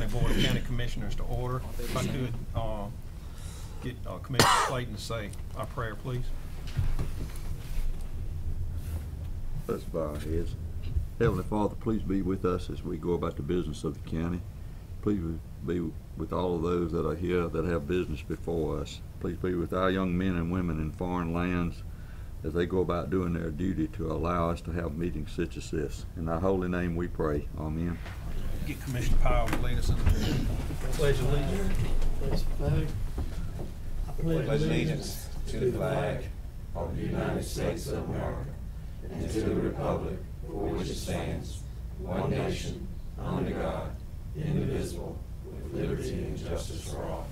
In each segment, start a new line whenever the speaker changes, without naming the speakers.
Board of County Commissioners to order. If I could get Commissioner Clayton to say our prayer, please.
Let's bow our heads. Heavenly Father, please be with us as we go about the business of the county. Please be with all of those that are here that have business before us. Please be with our young men and women in foreign lands as they go about doing their duty to allow us to have meetings such as this. In thy holy name we pray. Amen.
Get Commissioner Powell to lead us in the Pledge of Allegiance.
I pledge allegiance to the flag of the United States of America and to the republic for which it stands, one nation, under God, indivisible, with liberty and justice for all.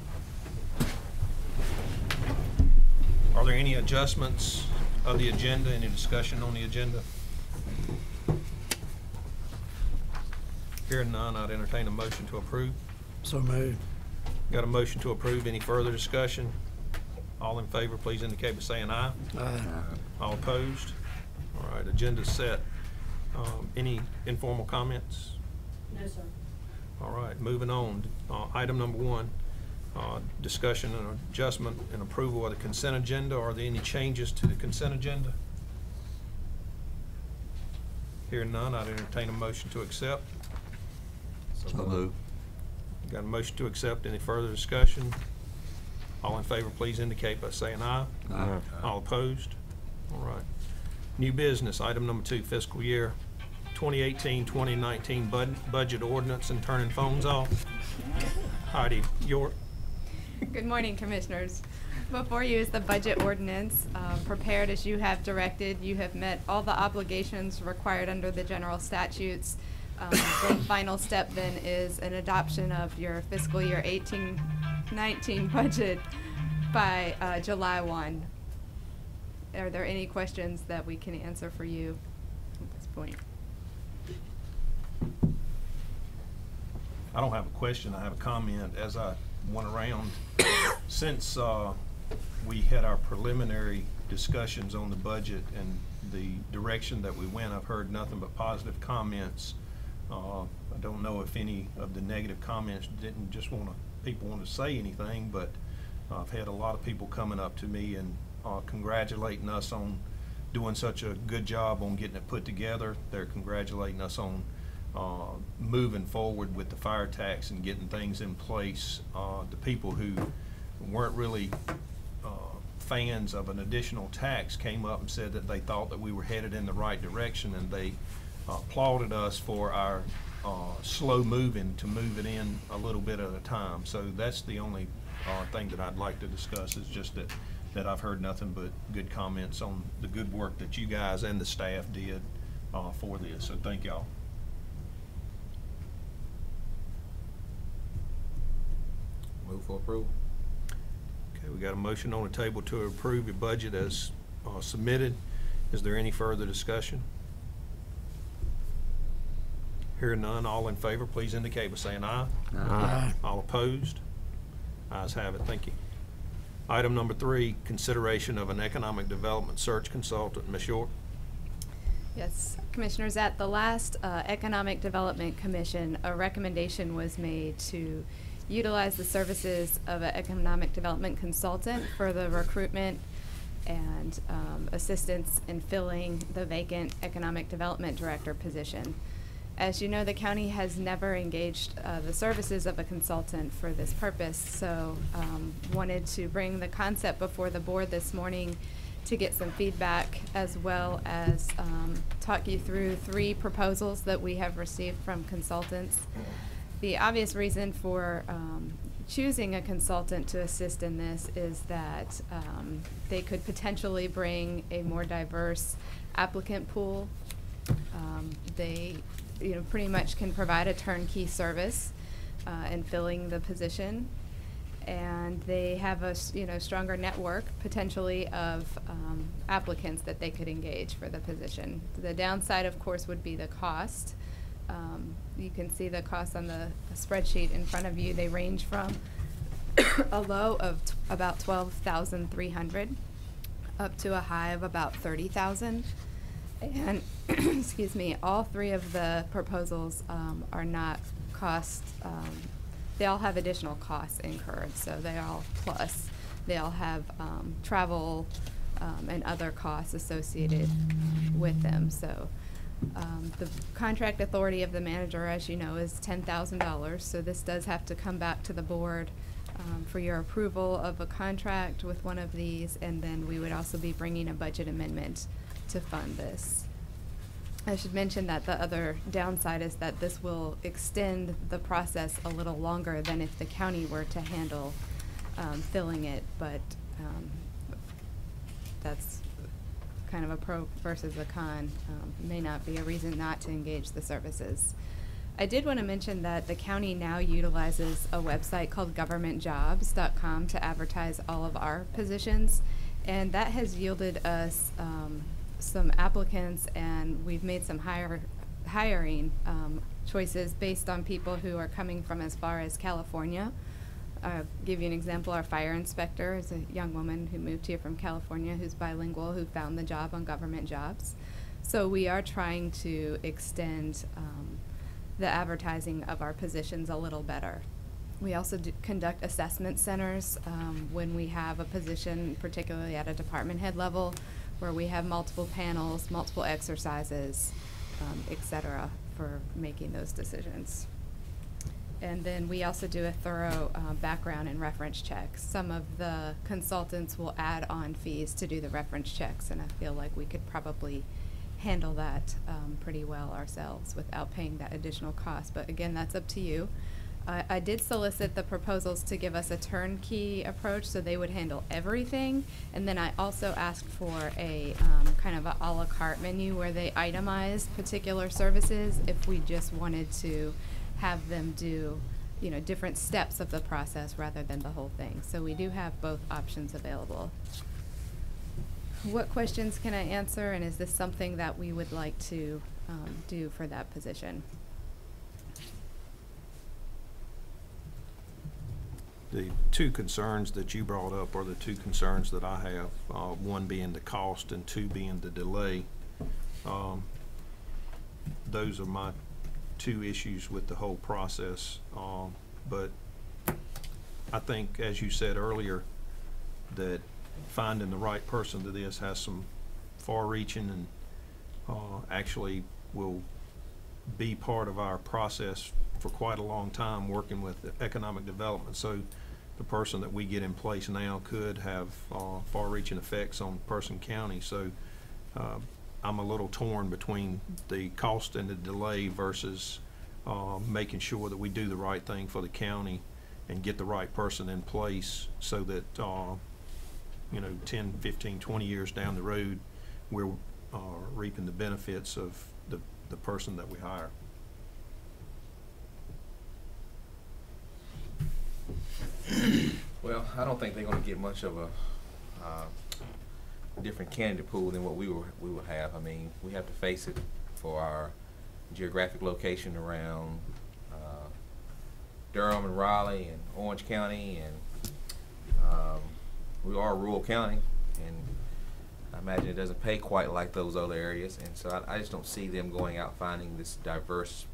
Are there any adjustments of the agenda, any discussion on the agenda? Hearing none, I'd entertain a motion to approve.
So moved.
Got a motion to approve. Any further discussion? All in favor, please indicate by saying aye.
Aye.
All opposed? All right, agenda's set. Any informal comments?
No, sir.
All right, moving on. Item number 1, discussion and adjustment and approval of the consent agenda. Are there any changes to the consent agenda? Hearing none, I'd entertain a motion to accept.
So moved.
Got a motion to accept. Any further discussion? All in favor, please indicate by saying aye.
Aye.
All opposed? All right. New business, item number 2, fiscal year 2018-2019 budget ordinance and turning phones off. Heidi York.
Good morning, Commissioners. Before you is the budget ordinance, prepared as you have directed. You have met all the obligations required under the general statutes. The final step then is an adoption of your fiscal year 18-19 budget by July 1. Are there any questions that we can answer for you at this point?
I don't have a question, I have a comment. As I went around, since we had our preliminary discussions on the budget and the direction that we went, I've heard nothing but positive comments. I don't know if any of the negative comments didn't just people want to say anything, but I've had a lot of people coming up to me and congratulating us on doing such a good job on getting it put together. They're congratulating us on moving forward with the fire tax and getting things in place. The people who weren't really fans of an additional tax came up and said that they thought that we were headed in the right direction, and they applauded us for our slow moving to move it in a little bit at a time. So that's the only thing that I'd like to discuss, is just that I've heard nothing but good comments on the good work that you guys and the staff did for this. So thank y'all.
Move for approval.
Okay, we got a motion on the table to approve your budget as submitted. Is there any further discussion? Hearing none, all in favor, please indicate by saying aye.
Aye.
All opposed? Ayes have it. Thank you. Item number 3, consideration of an economic development search consultant. Ms. York.
Yes, Commissioners, at the last Economic Development Commission, a recommendation was made to utilize the services of an economic development consultant for the recruitment and assistance in filling the vacant economic development director position. As you know, the county has never engaged the services of a consultant for this purpose, so wanted to bring the concept before the board this morning to get some feedback, as well as talk you through 3 proposals that we have received from consultants. The obvious reason for choosing a consultant to assist in this is that they could potentially bring a more diverse applicant pool. They pretty much can provide a turnkey service in filling the position, and they have a stronger network potentially of applicants that they could engage for the position. The downside, of course, would be the cost. You can see the costs on the spreadsheet in front of you. They range from a low of about $12,300 up to a high of about $30,000. And excuse me, all 3 of the proposals are not cost they all have additional costs incurred, so they all plus. They all have travel and other costs associated with them. So the contract authority of the manager, as you know, is $10,000. So this does have to come back to the board for your approval of a contract with one of these, and then we would also be bringing a budget amendment to fund this. I should mention that the other downside is that this will extend the process a little longer than if the county were to handle filling it, but that's kind of a pro versus a con. May not be a reason not to engage the services. I did want to mention that the county now utilizes a website called governmentjobs.com to advertise all of our positions, and that has yielded us some applicants, and we've made some hiring choices based on people who are coming from as far as California. Give you an example, our fire inspector is a young woman who moved here from California who's bilingual, who found the job on Government Jobs. So we are trying to extend the advertising of our positions a little better. We also conduct assessment centers when we have a position, particularly at a department head level, where we have multiple panels, multiple exercises, et cetera, for making those decisions. And then we also do a thorough background and reference checks. Some of the consultants will add on fees to do the reference checks, and I feel like we could probably handle that pretty well ourselves without paying that additional cost. But again, that's up to you. I did solicit the proposals to give us a turnkey approach, so they would handle everything. And then I also asked for a kind of a la carte menu where they itemized particular services if we just wanted to have them do, you know, different steps of the process rather than the whole thing. So we do have both options available. What questions can I answer, and is this something that we would like to do for that position?
The two concerns that you brought up are the two concerns that I have, one being the cost and two being the delay. Those are my two issues with the whole process. But I think, as you said earlier, that finding the right person to this has some far-reaching and actually will be part of our process for quite a long time, working with economic development. So the person that we get in place now could have far-reaching effects on Person County. So I'm a little torn between the cost and the delay versus making sure that we do the right thing for the county and get the right person in place so that you know, 10, 15, 20 years down the road, we're reaping the benefits of the person that we hire.
Well, I don't think they're going to get much of a different candidate pool than what we will have. I mean, we have to face it for our geographic location around Durham and Raleigh and Orange County, and we are a rural county, and I imagine it doesn't pay quite like those other areas, and so I just don't see them going out finding this diverse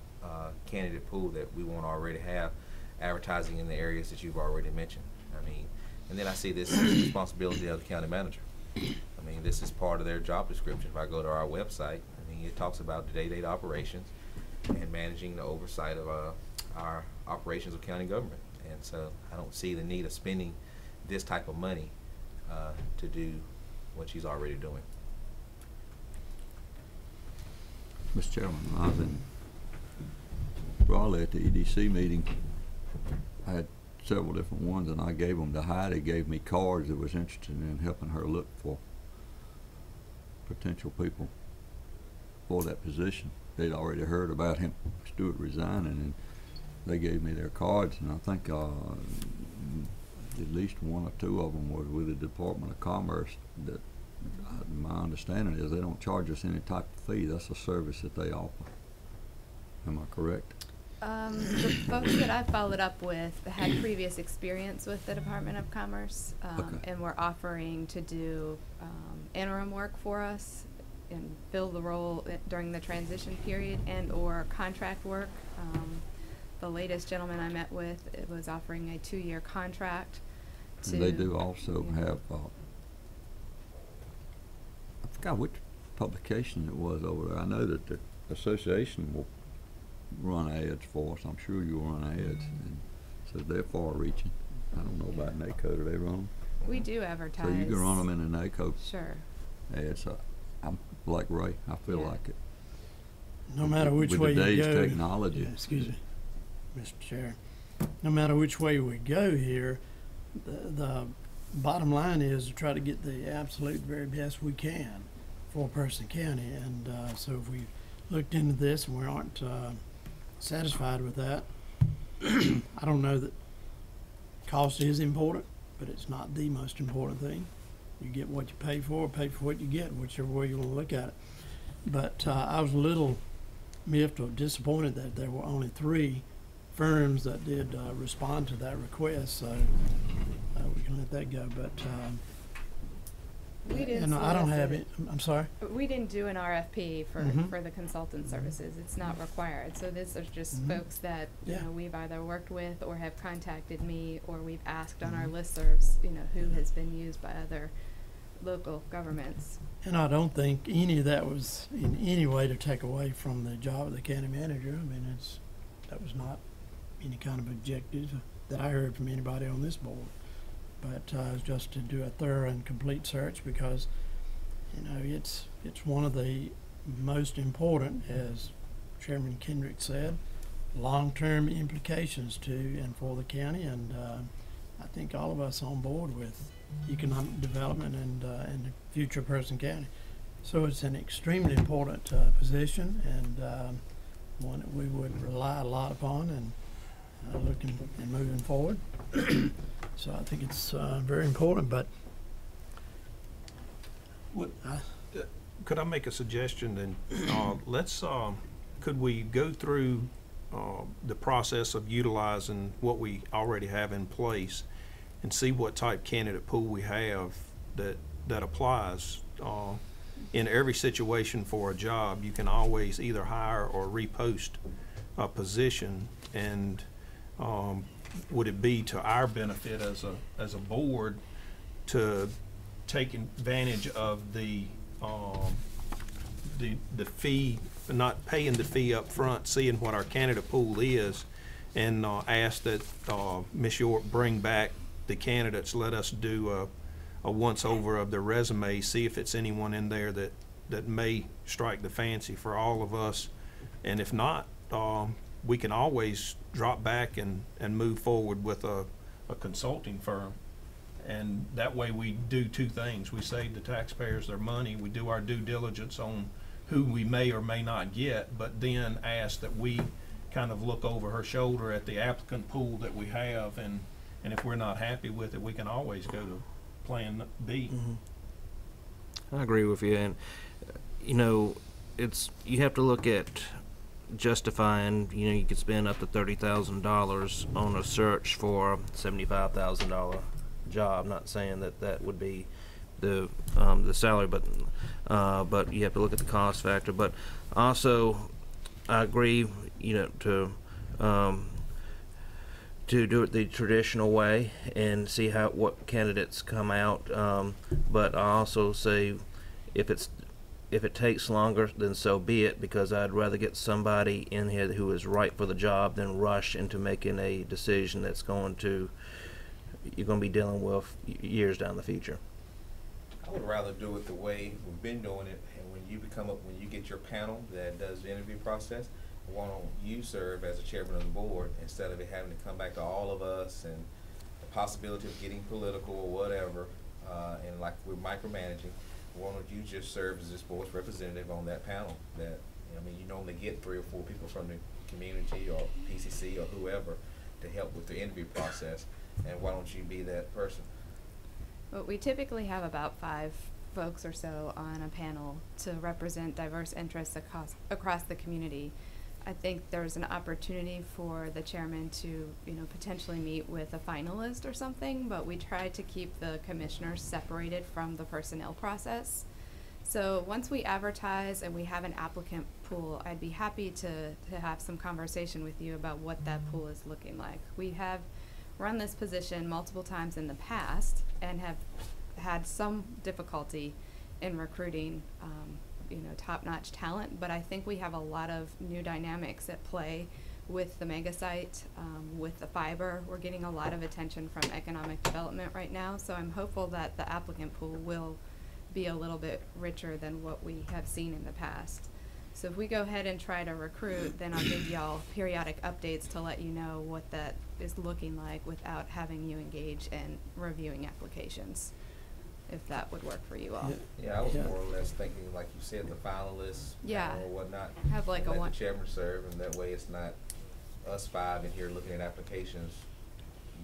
candidate pool that we won't already have, advertising in the areas that you've already mentioned. I mean, and then I see this as the responsibility of the county manager. I mean, this is part of their job description. If I go to our website, I mean, it talks about the day-to-day operations and managing the oversight of our operations of county government. And so I don't see the need of spending this type of money to do what she's already doing.
Mr. Chairman, I was in Raleigh at the EDC meeting. I had several different ones, and I gave them to Heidi. Gave me cards that was interested in helping her look for potential people for that position. They'd already heard about him, Stewart, resigning, and they gave me their cards, and I think at least one or two of them was with the Department of Commerce. That my understanding is they don't charge us any type of fee. That's a service that they offer. Am I correct?
The folks that I followed up with had previous experience with the Department of Commerce, and were offering to do interim work for us and fill the role during the transition period, and or contract work the latest gentleman I met with, it was offering a 2-year contract to.
And they do also
Yeah.
have, I forgot which publication it was over there. I know that the association will run ads for us. I'm sure you'll run ads. And so they're far reaching. I don't know about NACO. Do they run them?
We do advertise.
So you can run them in the NACO
Sure.
ads. I'm like Ray. I feel
Yeah.
like it.
No matter which
With
way
today's
you go.
technology.
Yeah, excuse me, Mr. Chair. No matter which way we go here, the bottom line is to try to get the absolute very best we can for Person County. And so if we looked into this and we aren't satisfied with that, I don't know that cost is important, but it's not the most important thing. You get what you pay for what you get, whichever way you want to look at it. But I was a little miffed or disappointed that there were only 3 firms that did respond to that request, so we can let that go. But
We didn't
and I don't have
solicit-
it. I'm sorry.
We didn't do an RFP for,
Mhm.
for the consultant services. It's not required. So this is just
Mhm.
folks that, you
Yeah.
know, we've either worked with or have contacted me, or we've asked on our
Mhm.
listservs, you know, who
Yeah.
has been used by other local governments.
And I don't think any of that was in any way to take away from the job of the county manager. I mean, that was not any kind of objective that I heard from anybody on this board. But it was just to do a thorough and complete search because, you know, it's one of the most important, as Chairman Kendrick said, long-term implications to and for the county. And I think all of us on board with economic development and the future of Person County. So it's an extremely important position and one that we would rely a lot upon and looking and moving forward. So I think it's very important, but
Could I make a suggestion then? Let's, could we go through the process of utilizing what we already have in place and see what type candidate pool we have that applies? In every situation for a job, you can always either hire or repost a position, and would it be to our benefit as a board to take advantage of the fee, not paying the fee up front, seeing what our candidate pool is, and ask that Ms. York bring back the candidates, let us do a once-over of their resume, see if it's anyone in there that may strike the fancy for all of us, and if not, we can always drop back and move forward with a consulting firm. And that way we do 2 things. We save the taxpayers their money, we do our due diligence on who we may or may not get, but then ask that we kind of look over her shoulder at the applicant pool that we have, and if we're not happy with it, we can always go to plan B.
I agree with you, and you know, you have to look at justifying. You know, you could spend up to $30,000 on a search for $75,000 job. Not saying that would be the salary, but you have to look at the cost factor. But also, I agree. You know, to do it the traditional way and see what candidates come out. But I also say, if it takes longer, then so be it, because I'd rather get somebody in here who is right for the job than rush into making a decision that's you're going to be dealing with years down the future.
I would rather do it the way we've been doing it, and when you get your panel that does the interview process, why don't you serve as a chairman of the board instead of it having to come back to all of us and the possibility of getting political or whatever, and like we're micromanaging. Why don't you just serve as this board's representative on that panel? That, I mean, you normally get 3 or 4 people from the community or PCC or whoever to help with the interview process, and why don't you be that person?
Well, we typically have about 5 folks or so on a panel to represent diverse interests across the community. I think there's an opportunity for the chairman to, you know, potentially meet with a finalist or something, but we try to keep the commissioners separated from the personnel process. So once we advertise and we have an applicant pool, I'd be happy to have some conversation with you about what that pool is looking like. We have run this position multiple times in the past and have had some difficulty in recruiting top-notch talent, but I think we have a lot of new dynamics at play with the mega site, with the fiber. We're getting a lot of attention from economic development right now, so I'm hopeful that the applicant pool will be a little bit richer than what we have seen in the past. So if we go ahead and try to recruit, then I'll give y'all periodic updates to let you know what that is looking like without having you engage in reviewing applications, if that would work for you all.
Yeah, I was more or less thinking, like you said, the finalists
Yeah.
or whatnot.
Have like a
let
one.
the chairman serve, and that way it's not us five in here looking at applications,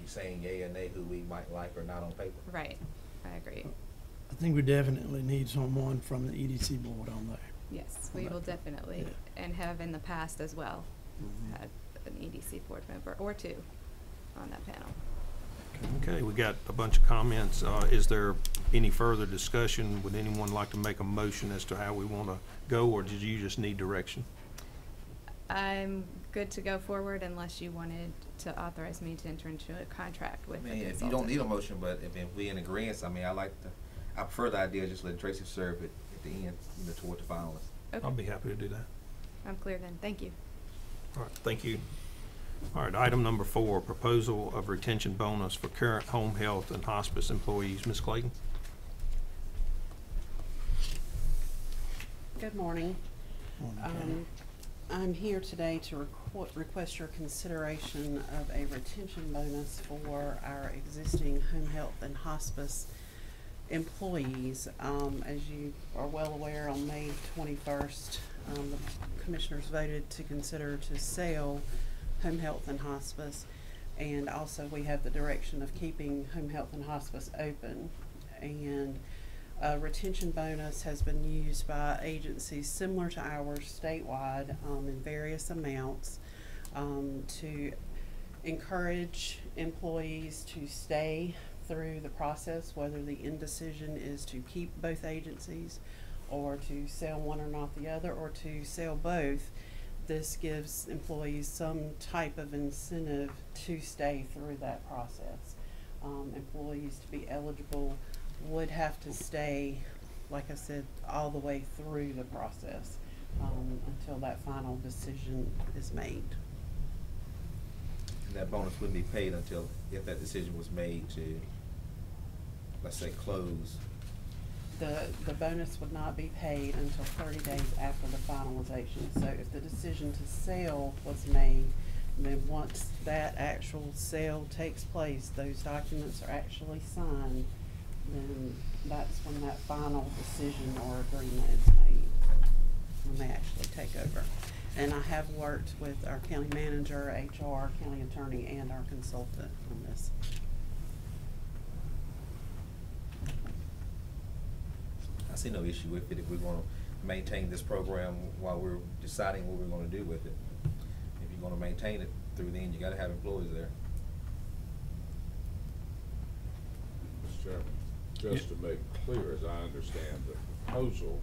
you saying yay or nay who we might like or not on paper.
Right, I agree.
I think we definitely need someone from the EDC board on there.
Yes, we will definitely, and have in the past as well, had an EDC board member or two on that panel.
Okay, we got a bunch of comments. Is there any further discussion? Would anyone like to make a motion as to how we want to go, or did you just need direction?
I'm good to go forward unless you wanted to authorize me to enter into a contract with the
I mean, if
consultant.
you don't need a motion, but if we in agreement, I mean, I prefer the idea of just letting Tracy serve at the end, toward the finalists.
Okay.
I'll be happy to do that.
I'm clear then, thank you.
All right, thank you. All right, item number 4, proposal of retention bonus for current home health and hospice employees. Ms. Clayton?
Good morning.
Morning,
I'm here today to request your consideration of a retention bonus for our existing home health and hospice employees. As you are well aware, on May 21st, the commissioners voted to consider to sell home health and hospice, and also we have the direction of keeping home health and hospice open. And a retention bonus has been used by agencies similar to ours statewide in various amounts to encourage employees to stay through the process, whether the indecision is to keep both agencies or to sell one or not the other, or to sell both. This gives employees some type of incentive to stay through that process. Employees to be eligible would have to stay, like I said, all the way through the process until that final decision is made.
And that bonus wouldn't be paid until, if that decision was made to, let's say, close.
The bonus would not be paid until 30 days after the finalization. So if the decision to sell was made, then once that actual sale takes place, those documents are actually signed, then that's when that final decision or agreement is made, when they actually take over. And I have worked with our county manager, HR, county attorney, and our consultant on this.
I see no issue with it if we're gonna maintain this program while we're deciding what we're gonna do with it. If you're gonna maintain it through the end, you gotta have employees there.
Mr. Chairman, just to make clear, as I understand the proposal,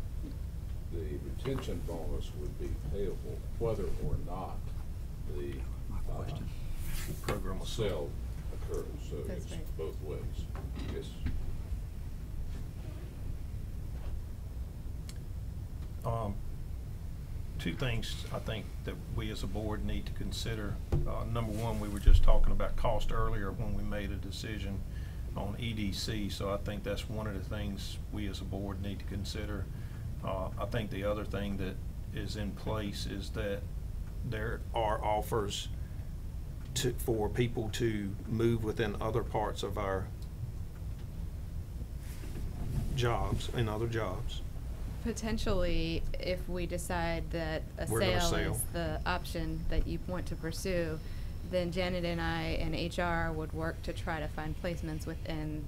the retention bonus would be payable whether or not the
Program will
sale occurs, so
That's
it's
right.
both ways. Yes.
Two things I think that we as a board need to consider. Number one, we were just talking about cost earlier when we made a decision on EDC, so I think that's one of the things we as a board need to consider. I think the other thing that is in place is that there are offers for people to move within other parts of our jobs, in other jobs.
Potentially, if we decide that a
We're gonna
sale
sell.
is the option that you want to pursue, then Janet and I and HR would work to try to find placements within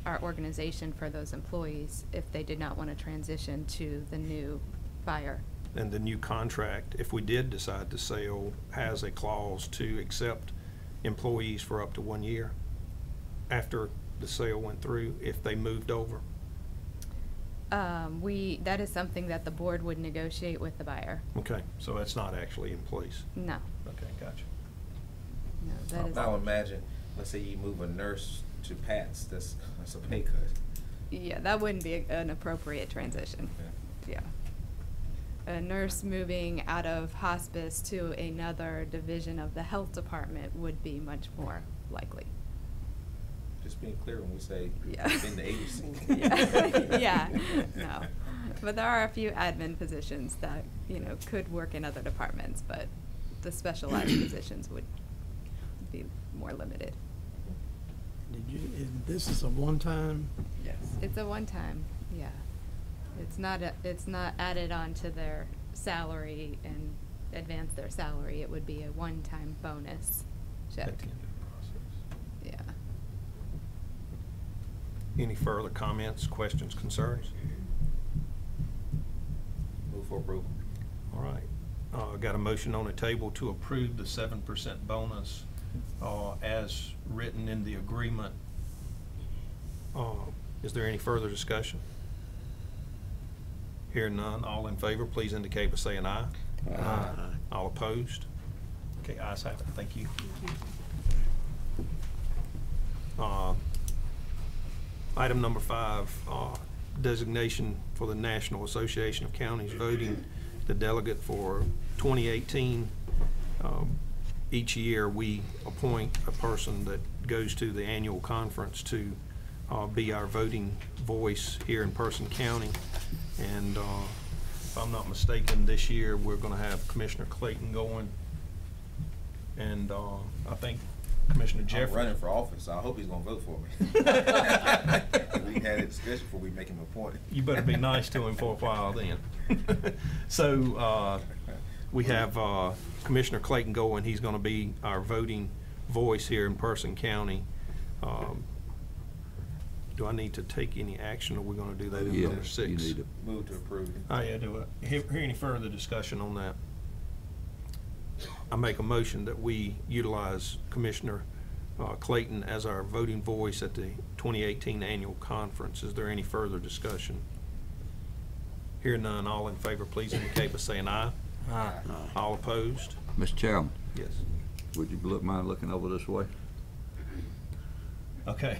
our organization for those employees if they did not want to transition to the new buyer.
And the new contract, if we did decide to sell, has a clause to accept employees for up to 1 year after the sale went through, if they moved over.
That is something that the board would negotiate with the buyer.
Okay, so that's not actually in place.
No,
Okay, gotcha.
no, that is.
Now imagine, let's say you move a nurse to Pat's, that's a pay cut.
Yeah, that wouldn't be an appropriate transition. Yeah. A nurse moving out of hospice to another division of the health department would be much more likely.
Just being clear when we say
Yeah.
in the agency.
Yeah, yeah, no. But there are a few admin positions that, could work in other departments, but the specialized positions would be more limited.
This is a one-time?
Yes.
It's a one-time, yeah. It's not added on to their salary and advance their salary. It would be a one-time bonus check.
At the end of the process.
Yeah.
Any further comments, questions, concerns?
Move for approval.
All right. Got a motion on the table to approve the 7% bonus as written in the agreement. Is there any further discussion? Hearing none, all in favor, please indicate by saying aye.
Aye.
All opposed? Okay, ayes have it. Thank you. Item number 5, designation for the National Association of Counties voting the delegate for 2018. Each year, we appoint a person that goes to the annual conference to be our voting voice here in Person County. And if I'm not mistaken, this year, we're going to have Commissioner Clayton going. And I think Commissioner Jeffrey.
I'm running for office, so I hope he's gonna vote for me. We had a discussion before we make him appointed.
You better be nice to him for a while then. So we have Commissioner Clayton going. He's going to be our voting voice here in Person County. Do I need to take any action, or are we going to do that in
Yeah,
number 6?
you need to.
Move to approve.
Oh, yeah, do I hear any further discussion on that? I make a motion that we utilize Commissioner Clayton as our voting voice at the 2018 annual conference. Is there any further discussion? Hear none, all in favor, please indicate by saying aye.
Aye.
All opposed?
Mr. Chairman,
Yes.
would you mind looking over this way?
Okay.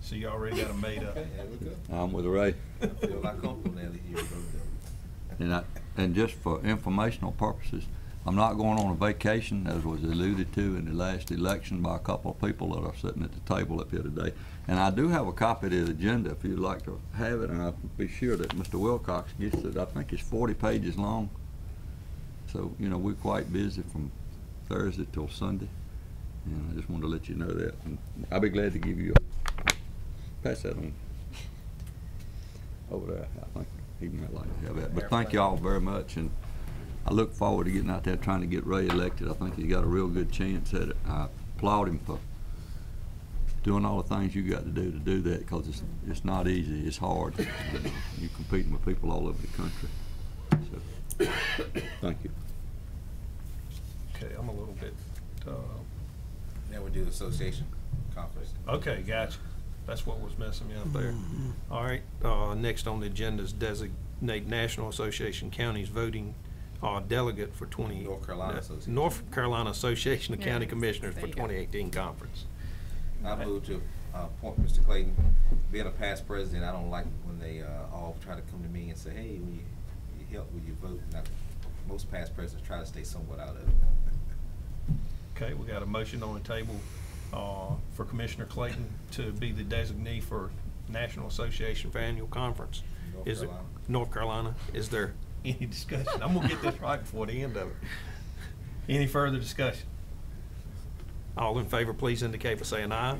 So you already got them made up.
Okay, there we go.
I'm with Ray.
I feel like comfortable now that you're voting.
And just for informational purposes, I'm not going on a vacation, as was alluded to in the last election by a couple of people that are sitting at the table up here today. And I do have a copy of the agenda if you'd like to have it, and I'll be sure that Mr. Wilcox gets it. I think it's 40 pages long. So, we're quite busy from Thursday till Sunday. And I just wanted to let you know that. And I'll be glad to give you pass that on over there. I think he might like to have that. But thank you all very much, and I look forward to getting out there trying to get Ray elected. I think he's got a real good chance at it. I applaud him for doing all the things you got to do that, because it's not easy. It's hard. You're competing with people all over the country. So, thank you.
Okay, I'm a little bit,
Then we do the association conference.
okay, gotcha. That's what was messing me up there. All right, next on the agenda is designate National Association Counties voting delegate for
North Carolina Association.
North Carolina Association of
Yeah,
County Commissioners
there
for
you go.
2018 conference.
I move to appoint Mr. Clayton. Being a past president, I don't like when they all try to come to me and say, hey, will you help, will you vote? Now, most past presidents try to stay somewhat out of it.
Okay, we got a motion on the table for Commissioner Clayton to be the designee for National Association for Annual Conference.
North
Is it
Carolina.
North Carolina? Is there any discussion? I'm gonna get this right before the end of it. Any further discussion? All in favor, please indicate by saying aye.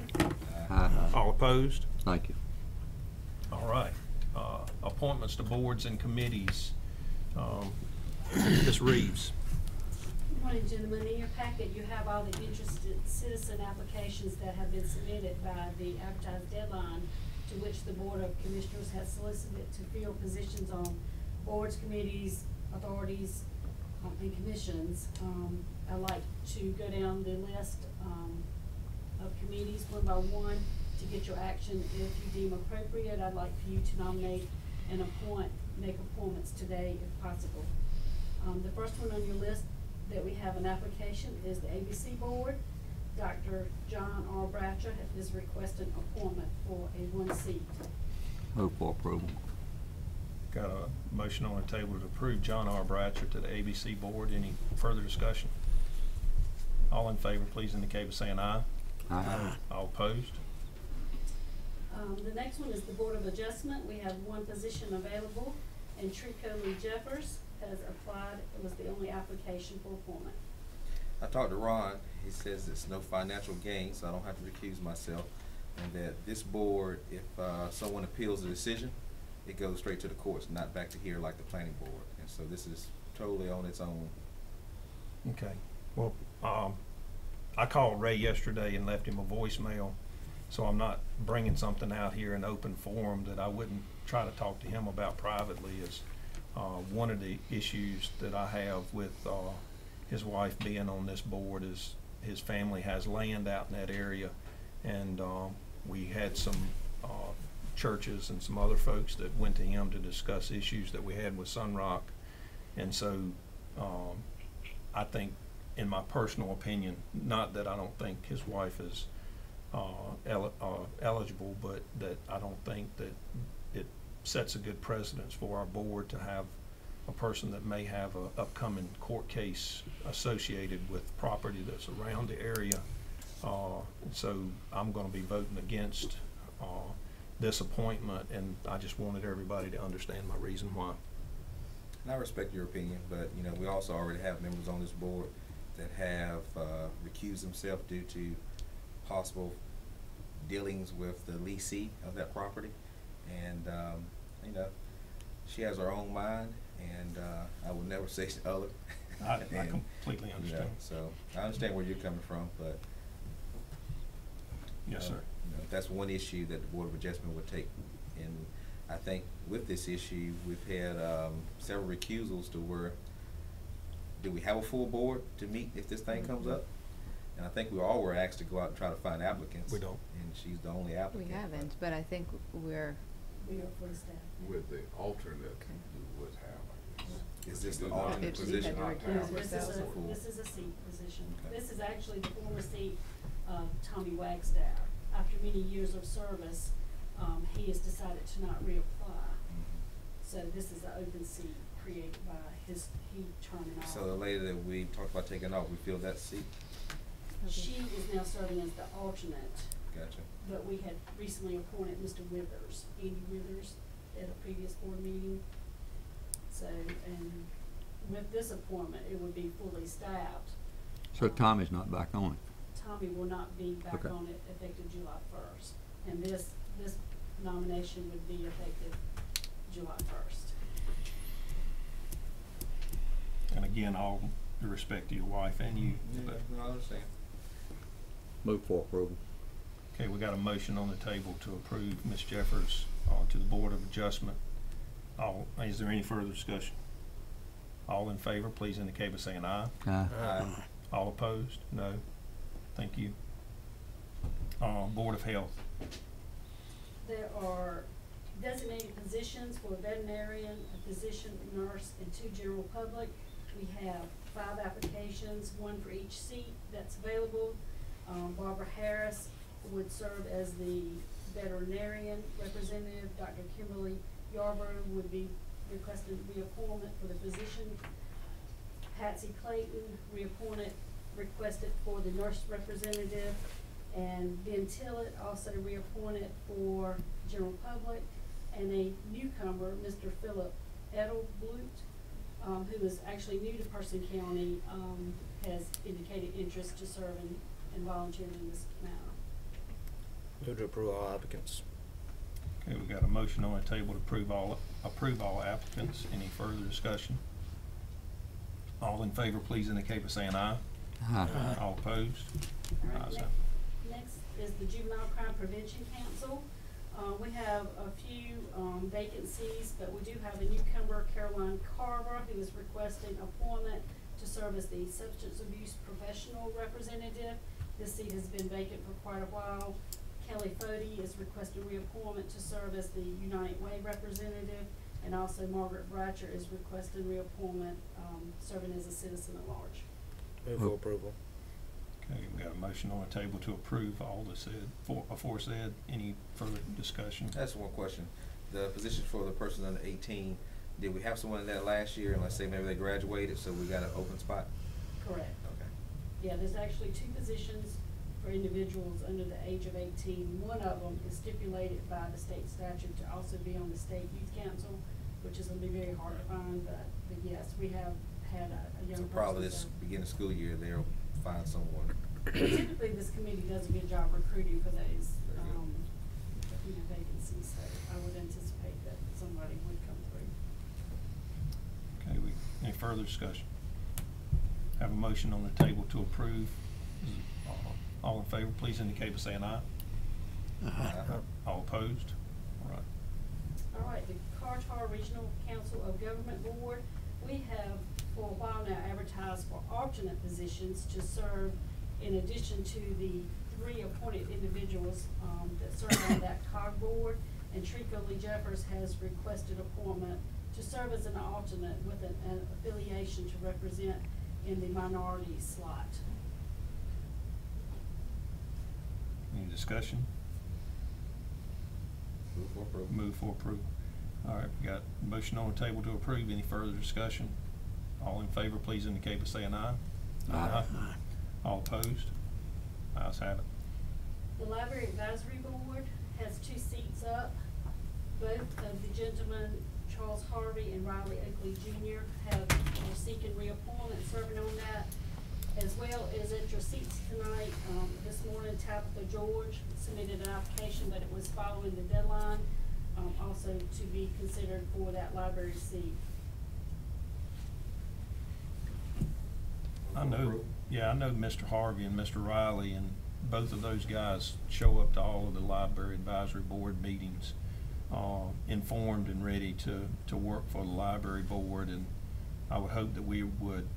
All opposed?
Thank you.
All right. Appointments to boards and committees. Ms. Reeves.
Good morning, gentlemen. In your packet, you have all the interested citizen applications that have been submitted by the advertised deadline to which the Board of Commissioners has solicited to fill positions on boards, committees, authorities, and commissions. I'd like to go down the list of committees one by one to get your action. If you deem appropriate, I'd like for you to nominate and make appointments today if possible. The first one on your list that we have an application is the ABC Board. Dr. John R. Bratcher is requesting appointment for a 1 seat.
Move for approval.
Got a motion on the table to approve John R. Bratcher to the ABC Board. Any further discussion? All in favor, please indicate by saying aye.
Aye.
All opposed?
The next one is the Board of Adjustment. We have one position available, and Trico Lee Jeffers has applied. It was the only application for appointment.
I talked to Ron. He says it's no financial gain, so I don't have to recuse myself. And that this board, if someone appeals the decision, it goes straight to the courts, not back to here like the planning board. And so this is totally on its own.
Okay. Well, I called Ray yesterday and left him a voicemail, so I'm not bringing something out here in open forum that I wouldn't try to talk to him about privately. Is one of the issues that I have with his wife being on this board is his family has land out in that area, and we had some churches and some other folks that went to him to discuss issues that we had with Sunrock. And so I think, in my personal opinion, not that I don't think his wife is eligible, but that I don't think that it sets a good precedence for our board to have a person that may have a upcoming court case associated with property that's around the area. So I'm going to be voting against this appointment, and I just wanted everybody to understand my reason why.
And I respect your opinion, but you know, we also already have members on this board that have recused themselves due to possible dealings with the leasee of that property. And you know, she has her own mind, and I will never say the other.
I completely understand.
You know, so I understand where you're coming from, but
Yes, sir.
You know, that's one issue that the Board of Adjustment would take. And I think with this issue, we've had several recusals to where, do we have a full board to meet if this thing comes up? And I think we all were asked to go out and try to find applicants.
We don't.
And she's the only applicant.
We haven't, but I think we're,
We are fully staffed.
With the alternate, you would have, I guess.
Is this the
You did
alternate
If she had
position?
to
Not
recuse
town.
herself.
This is a seat position.
Okay.
This is actually the former seat of Tommy Wagstaff. After many years of service, he has decided to not reapply. So this is an open seat created by he terming off.
So the lady that we talked about taking off, we filled that seat?
She is now serving as the alternate,
Gotcha.
but we had recently appointed Mr. Withers, Andy Withers, at a previous board meeting. So, and with this appointment, it would be fully staffed.
So Tommy's not back on it?
Tommy will not be back
Okay.
on it effective July 1st. And this nomination would be effective July 1st.
And again, all due respect to your wife and you. But,
I understand.
Move for approval.
okay, we got a motion on the table to approve Ms. Jeffers to the Board of Adjustment. Is there any further discussion? All in favor, please indicate by saying aye.
Aye.
Aye.
All opposed? No. Thank you. Board of Health.
There are designated positions for a veterinarian, a physician, nurse, and 2 general public. We have 5 applications, 1 for each seat that's available. Barbara Harris would serve as the veterinarian representative. Dr. Kimberly Yarborough would be requested reappointment for the physician. Patsy Clayton requested for the nurse representative. And Ben Tillett also reappointed for general public. And a newcomer, Mr. Philip Edelblut, who is actually new to Person County, has indicated interest to serve and volunteer in this manner.
Move to approve all applicants.
Okay, we got a motion on the table to approve all applicants. Any further discussion? All in favor, please indicate by saying aye.
Aye.
All opposed?
All right,
Ayes have.
next is the Juvenile Crime Prevention Council. We have a few vacancies, but we do have a newcomer, Caroline Carver, who is requesting appointment to serve as the Substance Abuse Professional Representative. This seat has been vacant for quite a while. Kelly Fody is requesting reappointment to serve as the United Way representative, and also Margaret Bratcher is requesting reappointment, serving as a citizen at large.
Move for approval.
Okay, we got a motion on the table to approve all the said, aforesaid. Any further discussion?
That's one question. The position for the person under 18, did we have someone in that last year, and let's say maybe they graduated, so we got an open spot?
Correct.
Okay.
Yeah, there's actually 2 positions for individuals under the age of 18. One of them is stipulated by the state statute to also be on the state youth council, which is gonna be very hard to find, but yes, we have had a young
So
person.
probably this beginning of school year, they'll find someone.
Typically, this committee does a good job recruiting for those,
Very good.
vacancies, so I would anticipate that somebody would come through.
Okay, any further discussion? Have a motion on the table to approve. All in favor, please indicate by saying aye. All opposed? All right.
All right, the Carter Regional Council of Government Board, we have for a while now advertised for alternate positions to serve in addition to the 3 appointed individuals that serve on that COG board. And Trico Lee Jeffers has requested appointment to serve as an alternate with an affiliation to represent in the minority slot.
Any discussion?
Move for approval.
Move for approval. All right, we got a motion on the table to approve. Any further discussion? All in favor, please indicate by saying aye.
Aye.
All opposed? Ayes have it.
The Library Advisory Board has 2 seats up. Both of the gentlemen, Charles Harvey and Riley Oakley Jr., are seeking reappointment, serving on that. As well as at your seats tonight, this morning Tabitha George submitted an application, but it was following the deadline, also to be considered for that library seat.
I know, yeah, I know Mr. Harvey and Mr. Riley, and both of those guys show up to all of the Library Advisory Board meetings, informed and ready to work for the library board, and I would hope that we would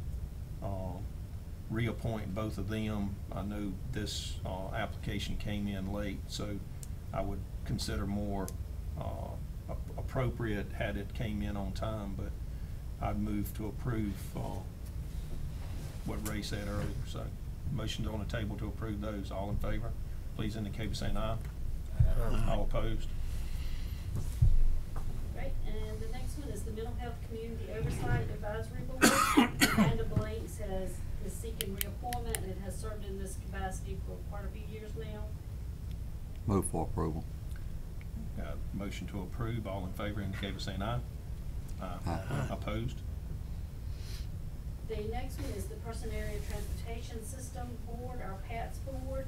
reappoint both of them. I know this application came in late, so I would consider more appropriate had it came in on time, but I'd move to approve what Ray said earlier. So motion's on the table to approve those. All in favor, please indicate by saying aye. All opposed?
Great, and the next one is the Mental Health Community Oversight Advisory Board. Amanda Blanks is seeking reappointment and has served in this capacity for quite a few years now.
Move for approval.
Got a motion to approve. All in favor indicate by saying aye.
Aye.
Opposed?
The next one is the Person Area Transportation System Board, our PATS board.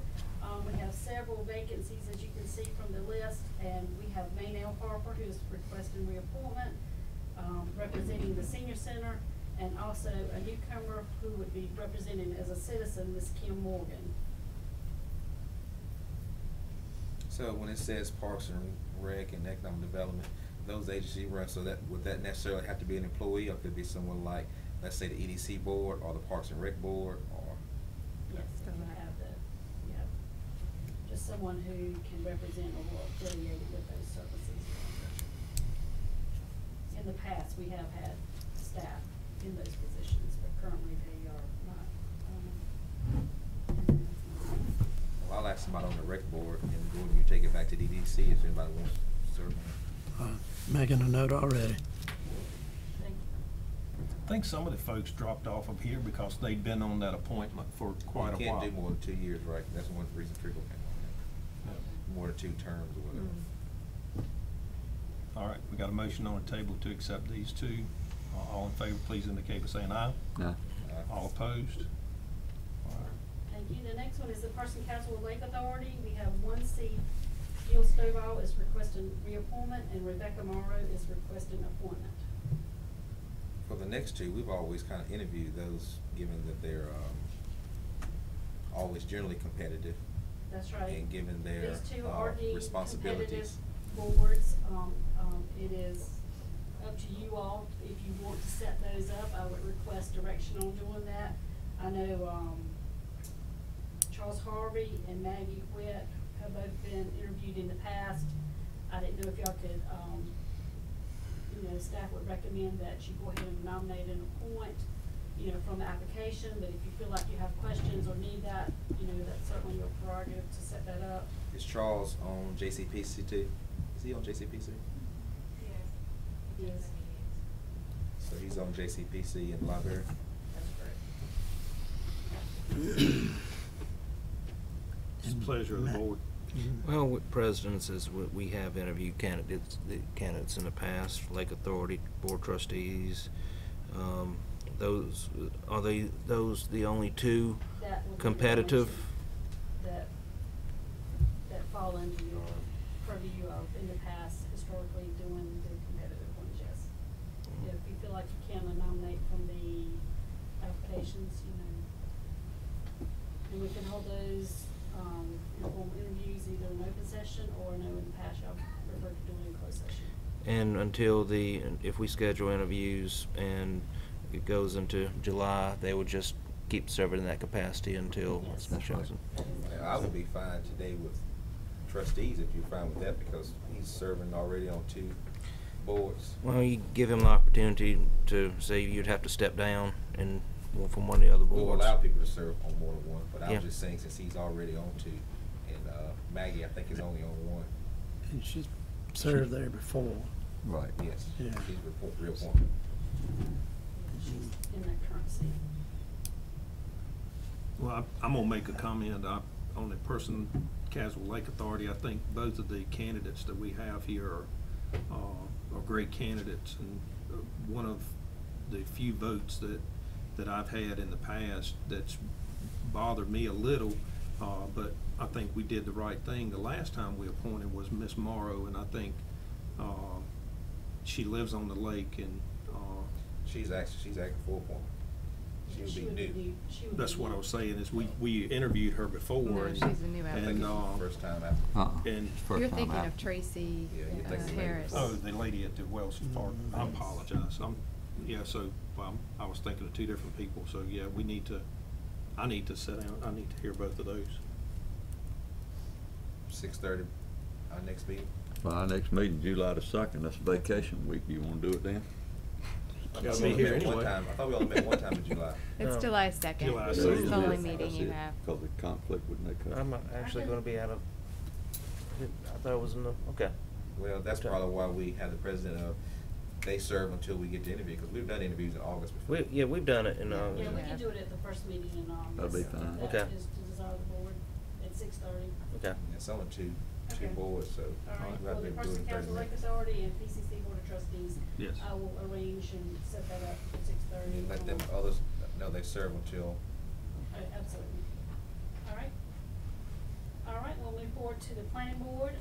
We have several vacancies, as you can see from the list, and we have Maynell Harper, who is requesting reappointment, representing the senior center, and also a newcomer who would be representing as a citizen, Ms. Kim Morgan.
So when it says Parks and Rec and Economic Development, those agencies run, so that, would that necessarily have to be an employee, or could it be someone like, let's say, the EDC board or the Parks and Rec board, or?
Yes, we have just someone who can represent or affiliated with those services. In the past, we have had staff in those positions, but currently they are not.
Well, I'll ask somebody on the rec board, and when you take it back to the EDC, if anybody wants to serve.
Making a note already.
Thank you.
I think some of the folks dropped off of here because they'd been on that appointment for quite a
You
while.
can't do more than 2 years, right? That's one reason Trickle came on. More than 2 terms or whatever.
All right, we got a motion on the table to accept these 2. All in favor, please indicate by saying aye.
Aye.
All opposed? All right.
Thank you. The next one is the Person Council Lake Authority. We have 1 seat. Gil Stovall is requesting reappointment, and Rebecca Morrow is requesting appointment.
For the next 2, we've always kind of interviewed those, given that they're always generally competitive.
That's right.
And given their
These 2 are deemed
responsibilities.
competitive boards. It is up to you all. If you want to set those up, I would request direction on doing that. I know Charles Harvey and Maggie Witt have both been interviewed in the past. I didn't know if y'all could, staff would recommend that you go ahead and nominate and appoint, from the application, but if you feel like you have questions or need that, that's certainly your prerogative to set that up.
Is Charles on JCPC too? Is he on JCPC?
Yes.
So he's on JCPC in the library?
It's the pleasure of the board.
Well, with presidents, is we have interviewed candidates in the past, Lake Authority, Board Trustees. Those the only two
That would be the
competitive?
ones that fall under your purview of, in the past, historically doing the competitive ones, yes. If you feel like you can nominate from the applications, and we can hold those, informal interviews either in open session or in the past, y'all prefer to do it in closed session.
And until if we schedule interviews and it goes into July, they would just keep serving in that capacity until
Yes,
it's been
that's right.
chosen.
I would be fine today with trustees if you're fine with that, because he's serving already on 2 boards.
Well, you give him the opportunity to say you'd have to step down and move from one of the other
We'll
boards.
allow people to serve on more than one, but I
Yeah.
was just saying since he's already on 2, and Maggie, I think, is only on 1.
And she's served there before.
Right.
Yes.
Yeah.
She's reappointed.
She's in that current seat.
Well, I'm gonna make a comment on the person, Caswell Lake Authority. I think both of the candidates that we have here are great candidates, and one of the few votes that I've had in the past that's bothered me a little, but I think we did the right thing. The last time we appointed was Miss Morrow, and I think she lives on the lake, and
She's acting for appointment. She would be new.
that's what I was saying, is we interviewed her before.
No,
and,
she's a new
I
and,
think it's the first time after.
and
First
You're
time
thinking
out.
of Tracy
Yeah, you're thinking of
Harris.
oh, the lady at the Wells Fargo. I apologize. I was thinking of 2 different people. So yeah, I need to sit down. I need to hear both of those.
6:30, our next meeting.
Well, our next meeting, July the 2nd, that's vacation week. You wanna do it then?
Gotta
We
be
only
here
met one
anyway.
time. I thought we only met one time in July.
It's
No.
July 2nd.
July
It's
2nd.
the only meeting
That's
you
it,
have.
Cause of conflict with NACO.
I'm actually going to be out of. I thought it was in the. Okay.
Well, that's
Okay.
probably why we have the president of, they serve until we get to interview, because we've done interviews in August before.
We've done it in
Yeah,
August.
we
Yeah.
can do it at the first meeting in August.
That'd be fine.
Okay.
That is the desire of the board at 6:30.
Okay.
And it's only two
Okay.
boards, so.
All right,
we'll
well,
have
the
to do it
person
in 30
Council Lake
minutes.
Authority and PCC Board of Trustees.
Yes.
I will arrange and set that up at 6:30.
And let them others know they serve until,
Absolutely. All right, we'll move forward to the planning board.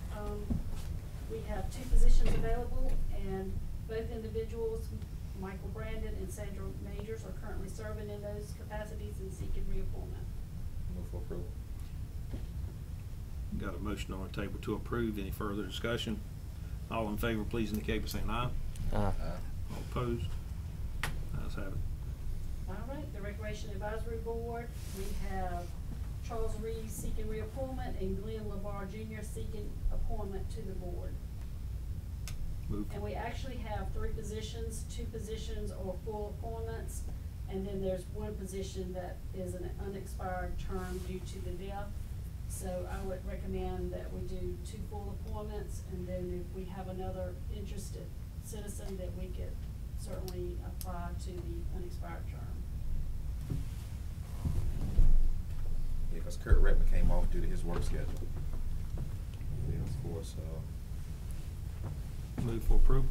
We have 2 positions available, and both individuals, Michael Brandon and Sandra Majors, are currently serving in those capacities and seeking reappointment.
move for approval.
Got a motion on the table to approve. Any further discussion? All in favor, please indicate by saying aye. All opposed? Ayes have it.
All right, the Recreation Advisory Board, we have Charles Reeves seeking reappointment and Glenn LeVar Jr. seeking appointment to the board.
Move.
And we actually have 3 positions. 2 positions are full appointments, and then there's 1 position that is an unexpired term due to the death. So I would recommend that we do 2 full appointments, and then if we have another interested citizen, that we could certainly apply to the unexpired term.
Yeah, because Kurt Redmond came off due to his work schedule. Yeah, of course,
Move for approval.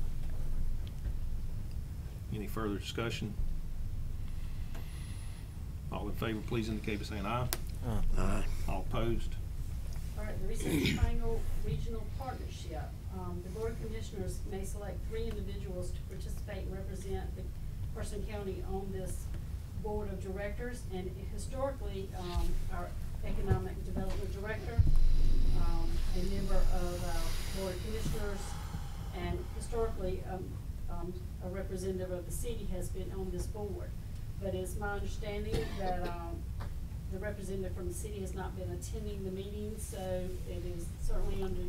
Any further discussion? All in favor, please indicate by saying aye.
Aye.
All opposed?
All right, the Research Triangle Regional Partnership. The Board of Commissioners may select 3 individuals to participate and represent the Carson County on this Board of Directors. And historically, our Economic Development Director, a member of our Board of Commissioners, and historically, a representative of the city has been on this board. But it's my understanding that, the representative from the city has not been attending the meetings, so it is certainly under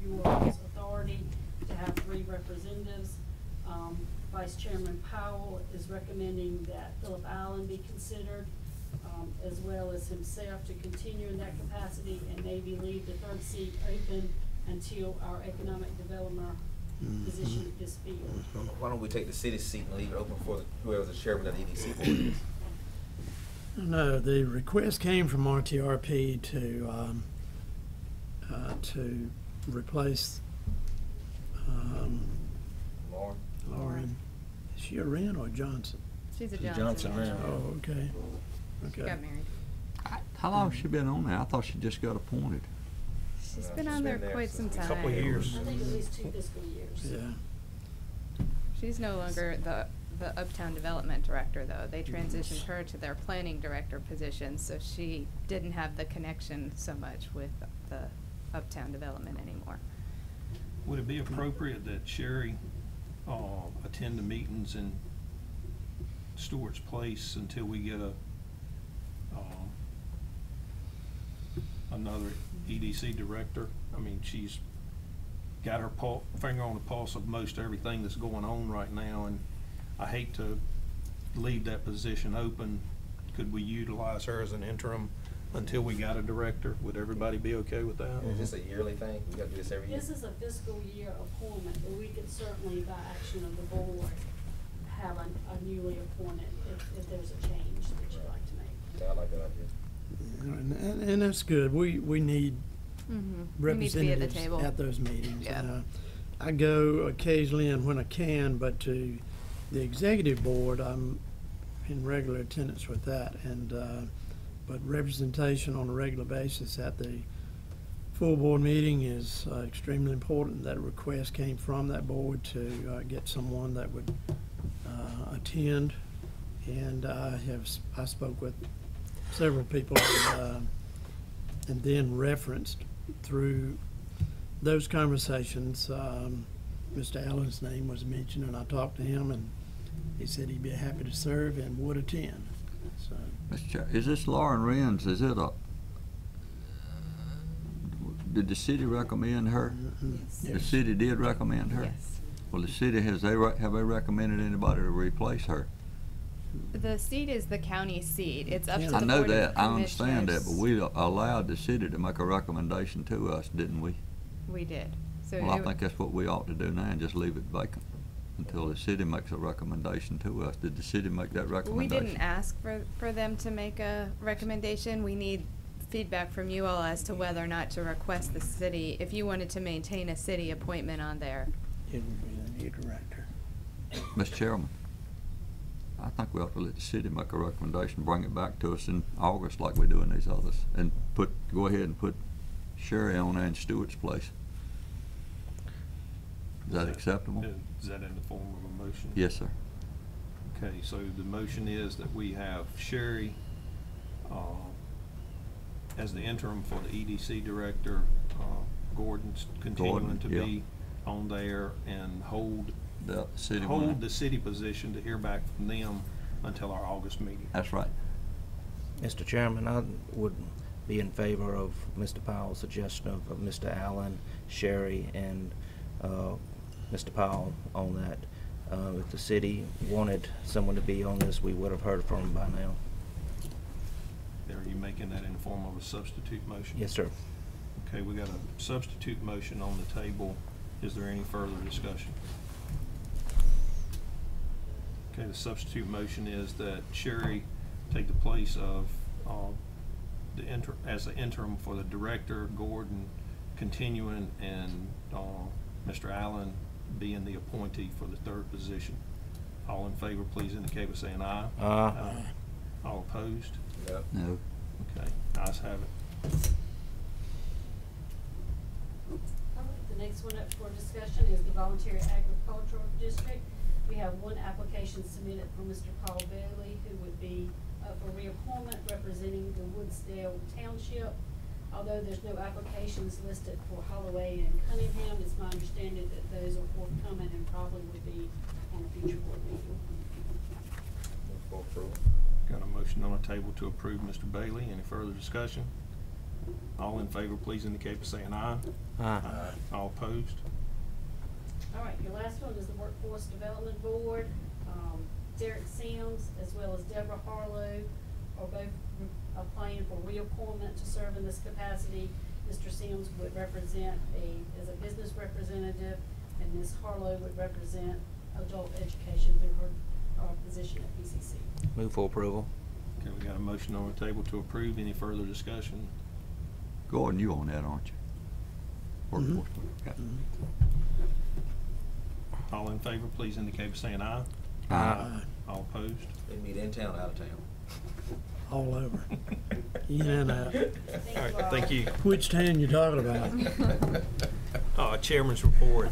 your authority to have 3 representatives. Vice Chairman Powell is recommending that Philip Allen be considered, as well as himself, to continue in that capacity and maybe leave the 3rd seat open until our economic development position is filled.
Why don't we take the city seat and leave it open for whoever's the chairman of the EDC board is?
No, the request came from RTRP to replace
Lauren?
Lauren. Is she a Wren or a Johnson?
She's a
She's
Johnson.
Johnson now.
Oh, okay.
She
Okay.
got married.
How long has she been on there? I thought she just got appointed.
She's
Yeah,
been
she's
on there
been there
quite some
since
time.
Couple of years.
I think at least 2 fiscal years.
Yeah.
She's no longer the Uptown Development Director, though. They transitioned her to their Planning Director position, so she didn't have the connection so much with the Uptown Development anymore.
Would it be appropriate that Sherry attend the meetings in Stewart's place until we get another EDC director? I mean, she's got her finger on the pulse of most everything that's going on right now, and I hate to leave that position open. Could we utilize her as an interim until we got a director? Would everybody be okay with that?
Is this a yearly thing? We gotta do this every year?
This is a fiscal year appointment, but we could certainly, by action of the board, have a newly appointed if there's a change that you'd like to make.
Yeah, I like that idea.
And that's good. We need
We need to be at the
representatives
table.
at those meetings.
Yeah.
I go occasionally and when I can, but to the executive board, I'm in regular attendance with that. And but representation on a regular basis at the full board meeting is extremely important. That request came from that board to get someone that would attend. And I spoke with several people and then referenced through those conversations, Mr. Allen's name was mentioned, and I talked to him, and he said he'd be happy to serve and would attend. So,
Mr. Chair, is this Lauren Wren's, is it did the city recommend her? The city did recommend her?
Yes.
Well, the city, have they recommended anybody to replace her?
The seat is the county seat. It's up to
Yeah.
the
I know
Board of
that, I understand that, but
Commissioners.
we allowed the city to make a recommendation to us, didn't we?
We did. So
Well, I
it-
think that's what we ought to do now, and just leave it vacant until the city makes a recommendation to us. Did the city make that
we
recommendation?
didn't ask for them to make a recommendation. We need feedback from you all as to whether or not to request the city, if you wanted to maintain a city appointment on there.
it would be the new director.
Mr. Chairman, I think we ought to let the city make a recommendation, bring it back to us in August like we do in these others, and go ahead and put Sherry on there in Stewart's place. Is that acceptable?
Is that in the form of a motion?
Yes, sir.
Okay, so the motion is that we have Sherry as the interim for the EDC director, Gordon's continuing to
yeah.
be on there, and hold
The city one.
the city position to hear back from them until our August meeting.
That's right.
Mr. Chairman, I would be in favor of Mr. Powell's suggestion of Mr. Allen, Sherry, and Mr. Powell on that. If the city wanted someone to be on this, we would have heard from them by now.
Are you making that in the form of a substitute motion?
Yes, sir.
Okay, we got a substitute motion on the table. Is there any further discussion? Okay, the substitute motion is that Sherry take the place of as the interim for the director, Gordon continuing, and Mr. Allen being the appointee for the 3rd position. All in favor, please indicate by saying aye.
Aye.
All opposed?
No.
No.
Okay, ayes have it.
The next one up for discussion is the Voluntary Agricultural District. We have one application submitted from Mr. Paul Bailey, who would be up for reappointment representing the Woodsdale Township. Although there's no applications listed for Holloway and Cunningham, it's my understanding that those are forthcoming and probably would be on a future board meeting.
Move for approval.
Got a motion on the table to approve Mr. Bailey. Any further discussion? All in favor, please indicate by saying aye.
Aye.
All opposed?
All right, your last one is the Workforce Development Board. Derek Sims as well as Deborah Harlow are both applying for reappointment to serve in this capacity. Mr. Sims would represent as a business representative, and Ms. Harlow would represent adult education through her position at PCC.
Move for approval.
Okay, we got a motion on the table to approve. Any further discussion?
Gordon, you on that, aren't you? Workforce. Okay.
All in favor, please indicate by saying aye.
Aye.
All opposed?
They meet in town, out of town.
All over. In and out.
All right, thank you.
Which town you talking about?
Chairman's report.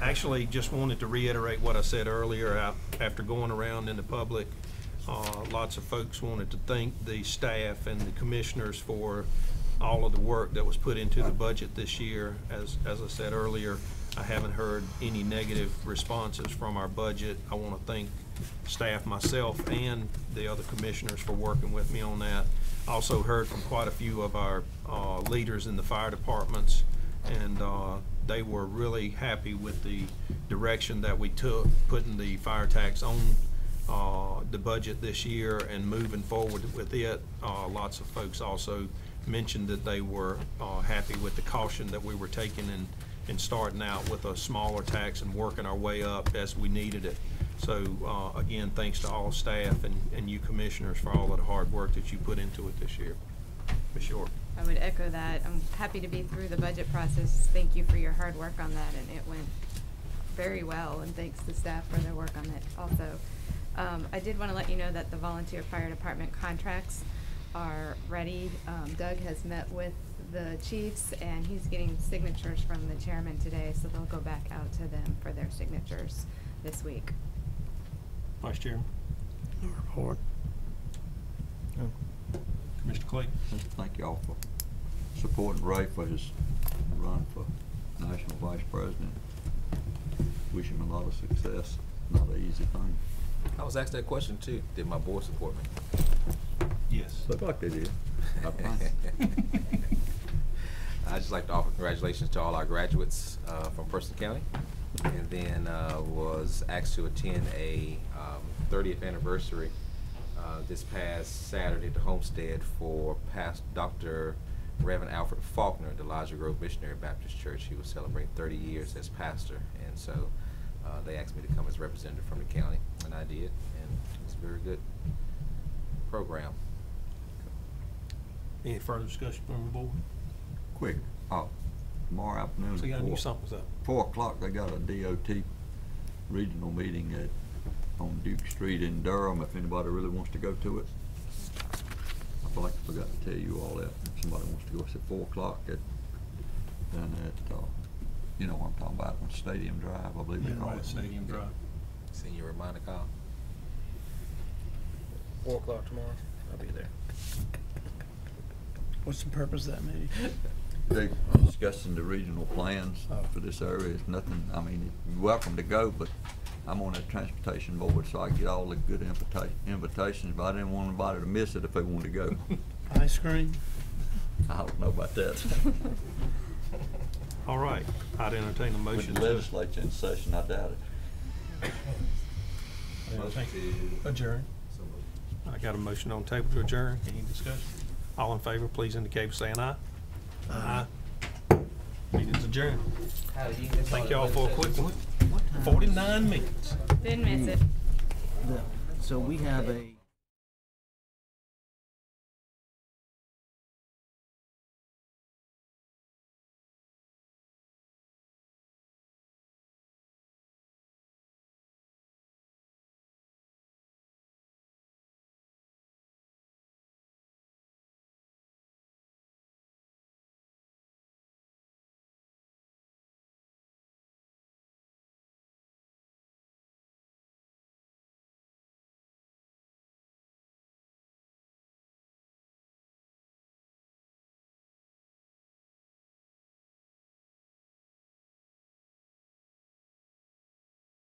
Actually, just wanted to reiterate what I said earlier. After going around in the public, lots of folks wanted to thank the staff and the commissioners for all of the work that was put into the budget this year. As I said earlier, I haven't heard any negative responses from our budget. I want to thank staff, myself, and the other commissioners for working with me on that. I also heard from quite a few of our leaders in the fire departments, and they were really happy with the direction that we took, putting the fire tax on the budget this year and moving forward with it. Lots of folks also mentioned that they were happy with the caution that we were taking and starting out with a smaller tax and working our way up as we needed it. So again, thanks to all staff and you commissioners for all of the hard work that you put into it this year. Ms. York.
I would echo that. I'm happy to be through the budget process. Thank you for your hard work on that, and it went very well, and thanks to staff for their work on it also. I did want to let you know that the volunteer fire department contracts are ready. Doug has met with the chiefs, and he's getting signatures from the chairman today, so they'll go back out to them for their signatures this week.
Vice Chairman.
No report.
Commissioner Clayton.
Thank y'all for supporting Ray for his run for National Vice President. Wish him a lot of success. Not an easy thing.
I was asked that question too. Did my board support me?
Yes.
Look like they did. I think.
I'd just like to offer congratulations to all our graduates from Preston County, and then was asked to attend a 30th anniversary this past Saturday at the Homestead for Dr. Reverend Alfred Faulkner at the Elijah Grove Missionary Baptist Church. He was celebrating 30 years as pastor, and so they asked me to come as representative from the county, and I did, and it was a very good program.
Any further discussion from the board?
Quick. Tomorrow afternoon.
So you got to
at
do something's up.
4 o'clock, they got a DOT regional meeting on Duke Street in Durham, if anybody really wants to go to it. I feel like I forgot to tell you all that. If somebody wants to go, it's at 4 o'clock down at, you know what I'm talking about, on Stadium Drive, I believe they
Yeah,
call
right,
it.
Stadium Drive.
Send you a reminder call.
4 o'clock tomorrow. I'll be there.
What's the purpose of that meeting?
They're discussing the regional plans for this area. It's nothing, I mean, you're welcome to go, but I'm on that transportation board, so I get all the good invitations, but I didn't want anybody to miss it if they wanted to go.
Ice cream?
I don't know about that.
All right, I'd entertain a
With
motion
the legislature in session, I doubt it.
Motion to adjourn. I got a motion on the table to adjourn. Any discussion? All in favor, please indicate by saying aye. Aye. Meeting's adjourned. Thank y'all for a quick one. 49 minutes.
Didn't miss it.
So we have a